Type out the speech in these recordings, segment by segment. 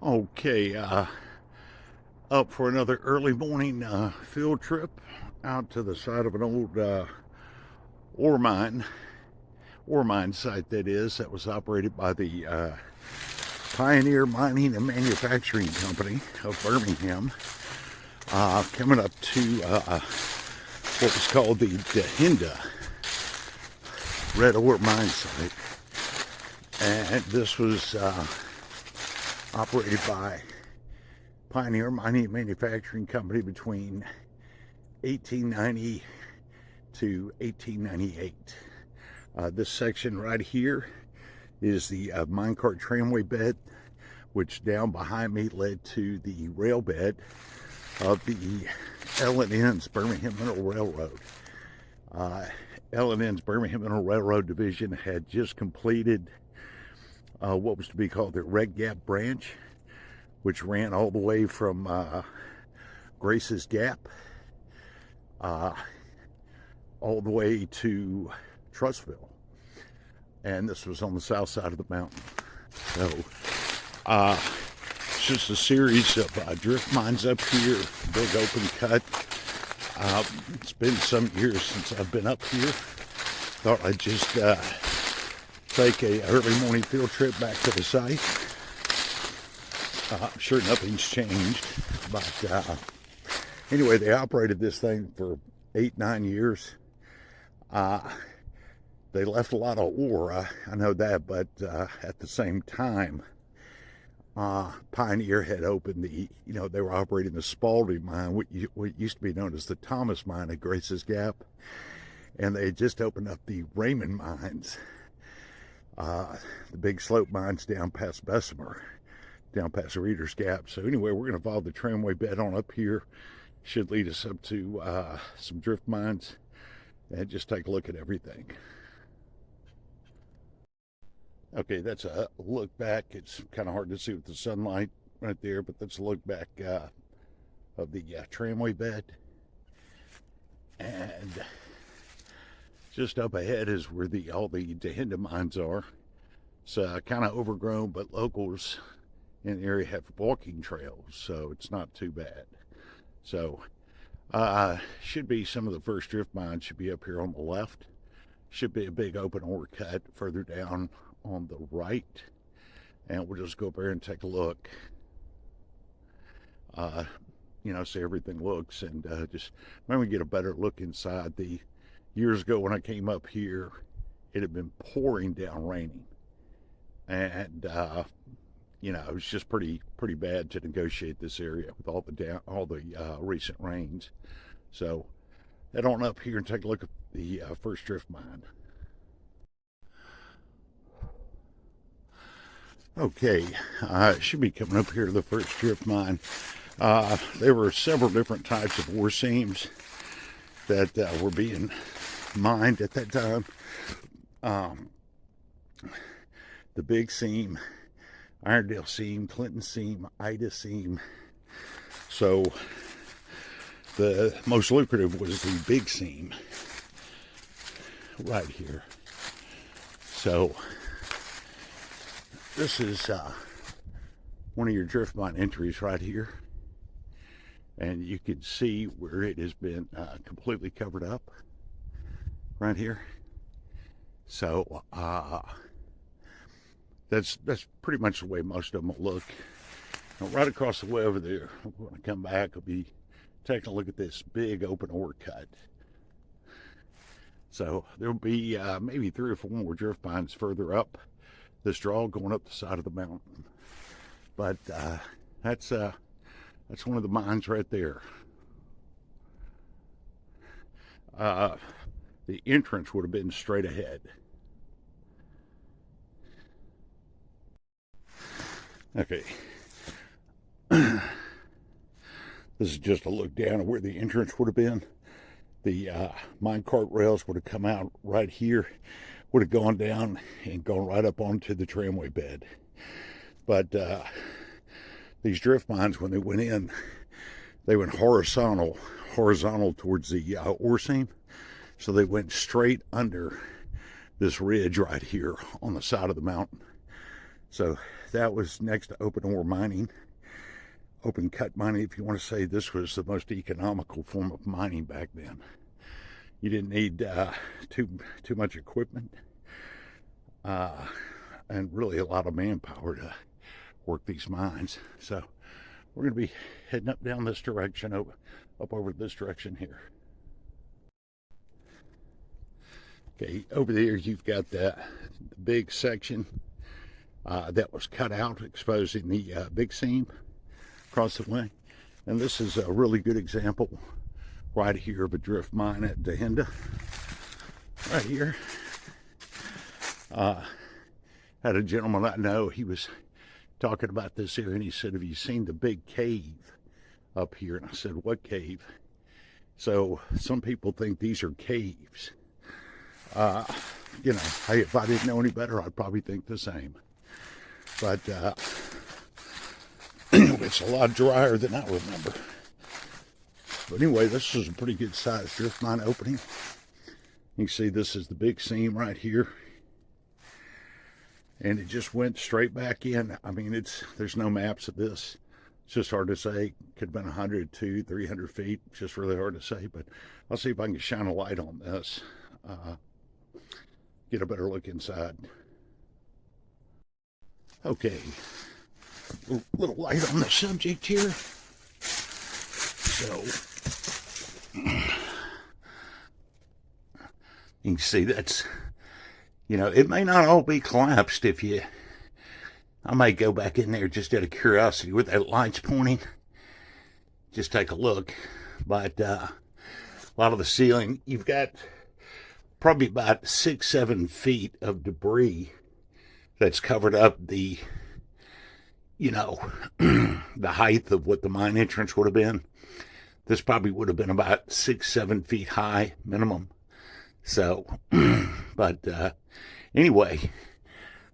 Okay, up for another early morning field trip out to the side of an old ore mine, site that was operated by the Pioneer Mining and Manufacturing Company of Birmingham. Coming up to what was called the Dahinda red ore mine site, and this was operated by Pioneer Mining and Manufacturing Company between 1890 to 1898. This section right here is the minecart tramway bed, which down behind me led to the rail bed of the L&N's Birmingham Mineral Railroad. L&N's Birmingham Mineral Railroad Division had just completed what was to be called the Red Gap branch, which ran all the way from Grace's Gap all the way to Trussville. And this was on the south side of the mountain. So it's just a series of drift mines up here, big open cut. It's been some years since I've been up here. Thought I'd just take a early morning field trip back to the site. I'm sure nothing's changed, but anyway, they operated this thing for 8-9 years. They left a lot of ore, I know that, but at the same time, Pioneer had opened they were operating the Spalding mine, what used to be known as the Thomas mine at Grace's Gap, and they had just opened up the Raymond mines, the big slope mines down past Bessemer, down past Reader's Gap. So anyway, we're going to follow the tramway bed on up here. Should lead us up to some drift mines and just take a look at everything. Okay, that's a look back. It's kind of hard to see with the sunlight right there, but that's a look back of the tramway bed. And just up ahead is where all the Dahinda mines are. It's kind of overgrown, but locals in the area have walking trails, so it's not too bad. So should be some of the first drift mines should be up here on the left. Should be a big open ore cut further down on the right, and we'll just go up there and take a look, see everything looks, and just maybe get a better look inside. The years ago when I came up here, it had been pouring down raining, and it was just pretty bad to negotiate this area with all the recent rains. So head on up here and take a look at the first drift mine. Okay, should be coming up here to the first drift mine. There were several different types of ore seams that were being mined at that time. The big seam, Irondale seam, Clinton seam, Ida seam. So the most lucrative was the big seam right here. So this is one of your drift mine entries right here, and you can see where it has been completely covered up right here. So that's pretty much the way most of them will look. Now, right across the way over there, when I come back, I'll be taking a look at this big open ore cut. So there'll be maybe 3 or 4 more drift mines further up this draw going up the side of the mountain. But that's one of the mines right there. The entrance would have been straight ahead. Okay. This is just a look down at where the entrance would have been. The minecart rails would have come out right here, would have gone down and gone right up onto the tramway bed. But these drift mines, when they went in, they went horizontal towards the ore seam. So they went straight under this ridge right here on the side of the mountain. So that was next to open ore mining, open cut mining. If you want to say this was the most economical form of mining back then, you didn't need too much equipment and really a lot of manpower to work these mines. So we're going to be heading up down this direction, up over this direction here. Okay, over there you've got the big section that was cut out, exposing the big seam across the way. And this is a really good example right here of a drift mine at Dahinda. Right here. Had a gentleman I know, he was talking about this here, and he said, have you seen the big cave up here? And I said, what cave? So some people think these are caves. You know, hey, if I didn't know any better, I'd probably think the same. But it's a lot drier than I remember. But anyway, this is a pretty good sized drift mine opening. You can see this is the big seam right here. And it just went straight back in. I mean, there's no maps of this. It's just hard to say. Could have been 100, 200, 300 feet. It's just really hard to say. But I'll see if I can shine a light on this. Get a better look inside. Okay, little light on the subject here. So you can see that's, you know, it may not all be collapsed. I might go back in there just out of curiosity where that light's pointing. Just take a look. But a lot of the ceiling, you've got probably about 6-7 feet of debris that's covered up the, you know, the height of what the mine entrance would have been. This probably would have been about 6-7 feet high minimum. So, but anyway,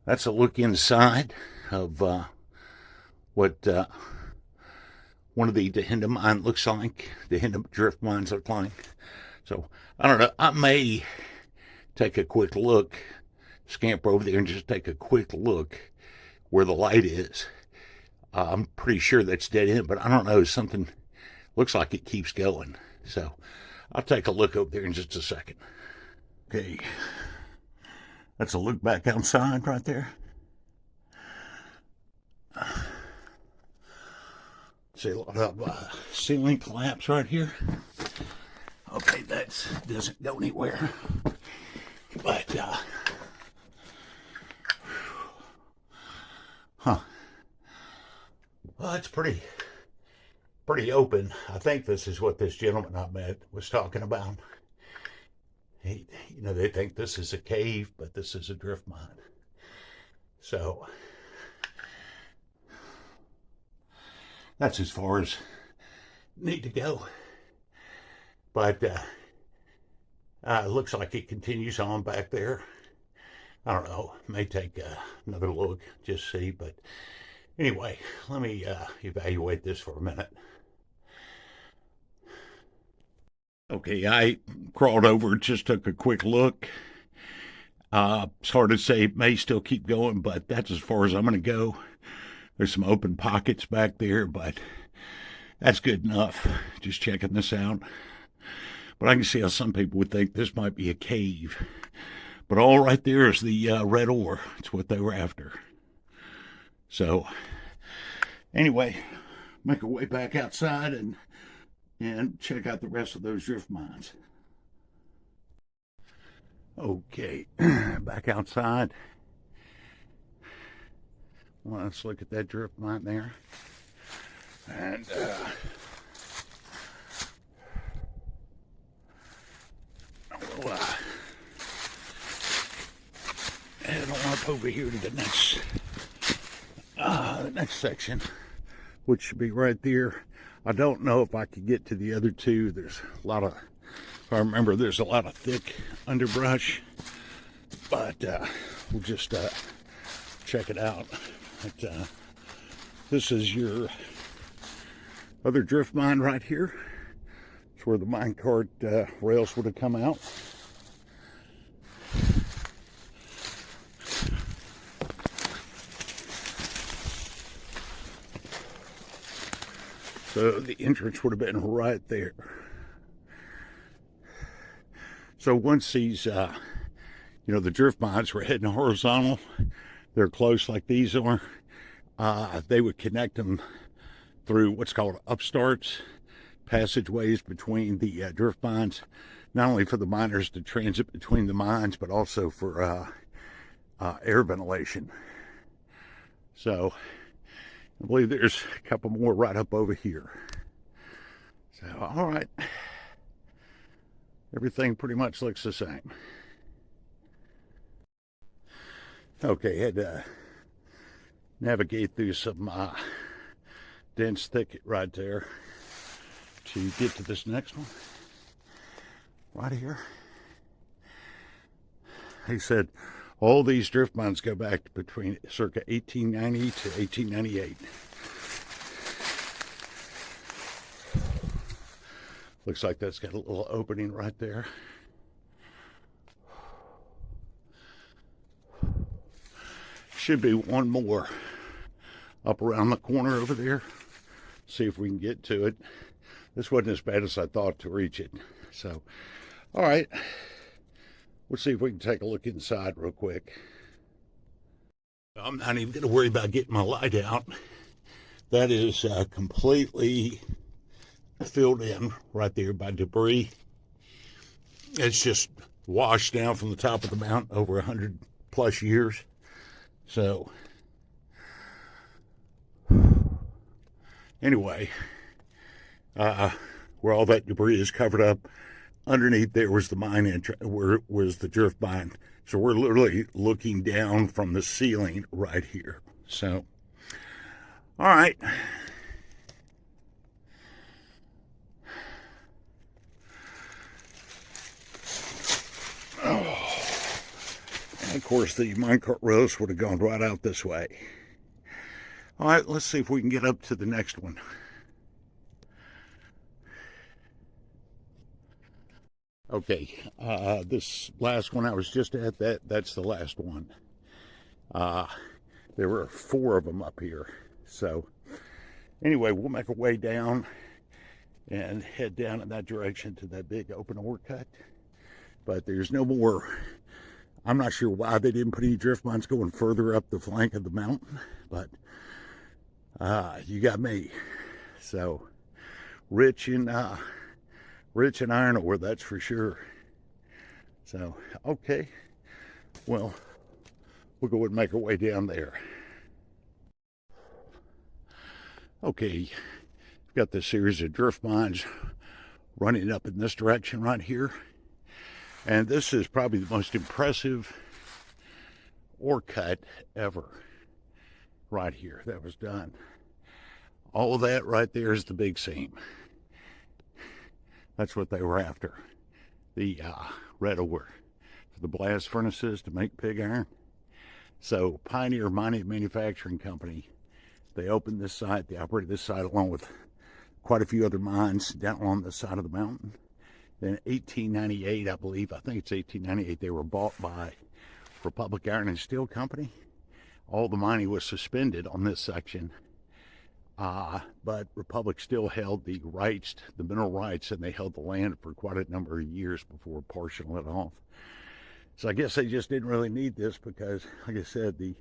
that's a look inside of what one of the Dahinda mine looks like. Dahinda drift mines look like. So I don't know. I may take a quick look, scamper over there and just take a quick look where the light is. I'm pretty sure that's dead end, but I don't know. Something looks like it keeps going. So I'll take a look over there in just a second. Okay. That's a look back outside right there. See a lot of ceiling collapse right here. Okay, that doesn't go anywhere. But, well, it's pretty open. I think this is what this gentleman I met was talking about. You know, they think this is a cave, but this is a drift mine. So that's as far as need to go. But it looks like it continues on back there. I don't know. May take another look, just see. But anyway, let me evaluate this for a minute. Okay, I crawled over, just took a quick look. It's hard to say, it may still keep going, but that's as far as I'm going to go. There's some open pockets back there, but that's good enough. Just checking this out. But I can see how some people would think this might be a cave. But all right there is the red ore. It's what they were after. So, anyway, make our way back outside and check out the rest of those drift mines. Okay, back outside. Well, let's look at that drift mine there. And we'll head on up over here to the next section, which should be right there. I don't know if I could get to the other two. There's a lot of, if I remember, there's a lot of thick underbrush, but we'll just check it out. But, this is your other drift mine right here. It's where the minecart rails would have come out. So the entrance would have been right there. So once these, the drift mines were heading horizontal, they're close like these are, they would connect them through what's called upstarts, passageways between the drift mines, not only for the miners to transit between the mines, but also for air ventilation. So I believe there's a couple more right up over here. So, all right. Everything pretty much looks the same. Okay, had to navigate through some dense thicket right there to get to this next one. Right here. He said all these drift mines go back between circa 1890 to 1898. Looks like that's got a little opening right there. Should be one more up around the corner over there. See if we can get to it. This wasn't as bad as I thought to reach it. So, all right. We'll see if we can take a look inside real quick. I'm not even going to worry about getting my light out. That is completely filled in right there by debris. It's just washed down from the top of the mountain over 100 plus years. So anyway, where all that debris is covered up, underneath there was the mine entrance, where was the drift mine. So we're literally looking down from the ceiling right here. So, all right. And of course, the minecart rows would have gone right out this way. All right, let's see if we can get up to the next one. Okay, this last one I was just at, that's the last one. There were 4 of them up here. So anyway, we'll make our way down and head down in that direction to that big open ore cut. But there's no more. I'm not sure why they didn't put any drift mines going further up the flank of the mountain, but you got me. So rich in iron ore, that's for sure. So, okay. Well, we'll go and make our way down there. Okay, we've got this series of drift mines running up in this direction right here. And this is probably the most impressive ore cut ever right here that was done. All of that right there is the big seam. That's what they were after. The red ore for the blast furnaces to make pig iron. So Pioneer Mining Manufacturing Company, they opened this site, they operated this site along with quite a few other mines down along the side of the mountain. Then 1898, I believe, I think it's 1898, they were bought by Republic Iron and Steel Company. All the mining was suspended on this section, but Republic still held the rights, the mineral rights, and they held the land for quite a number of years before partitioning it off. So I guess they just didn't really need this because, like I said, the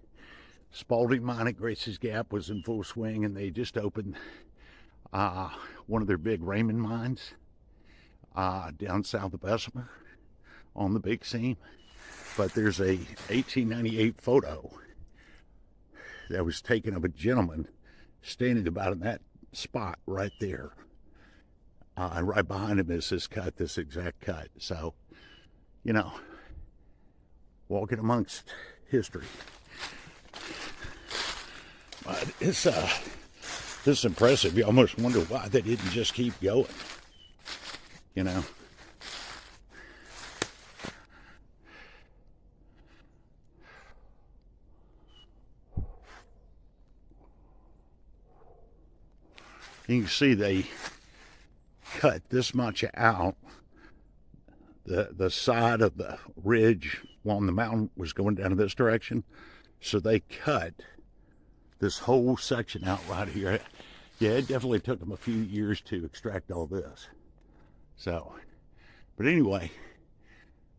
Spalding mine at Grace's Gap was in full swing, and they just opened one of their big Raymond mines down south of Bessemer on the big seam. But there's a 1898 photo that was taken of a gentleman standing about in that spot right there. And right behind him is this cut, this exact cut. So, you know, walking amongst history. But it's this is impressive. You almost wonder why they didn't just keep going. You know. You can see they cut this much out. The side of the ridge along the mountain was going down in this direction. So they cut this whole section out right here. Yeah, it definitely took them a few years to extract all this. So, but anyway,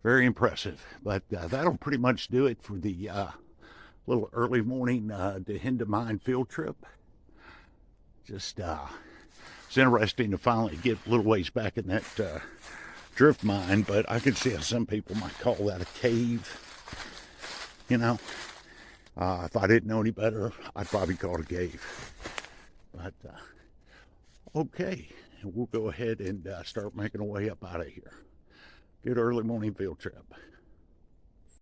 very impressive. But that'll pretty much do it for the little early morning Dahinda mine field trip. Just it's interesting to finally get a little ways back in that drift mine, but I can see how some people might call that a cave. You know, if I didn't know any better, I'd probably call it a cave. But okay, we'll go ahead and start making our way up out of here. Good early morning field trip.